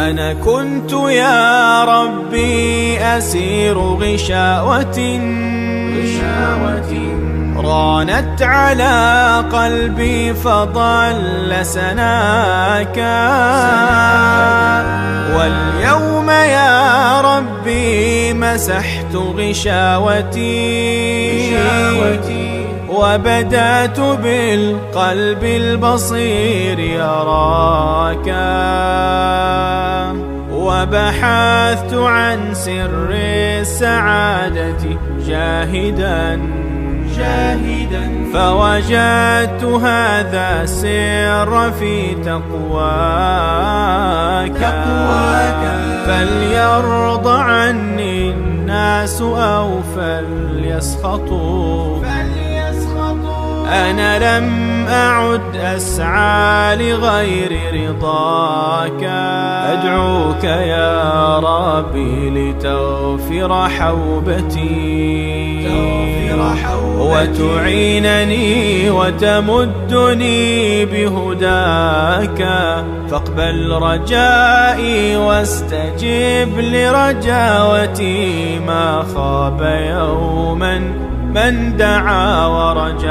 أنا كنت يا ربي أسير غشاوة رانت على قلبي فضل سناك، واليوم يا ربي مسحت غشاوتي وبدأت بالقلب البصير يراك، وبحثت عن سر السعادة جاهدا فوجدت هذا السر في تقواك. فليرضى عني الناس أو فليسخطوا، أنا لم أعد أسعى لغير رضاك. أدعوك يا ربي لتغفر حوبتي وتعينني وتمدني بهداك، فاقبل رجائي واستجب لرجاوتي، ما خاب يوما من دعا ورجاك.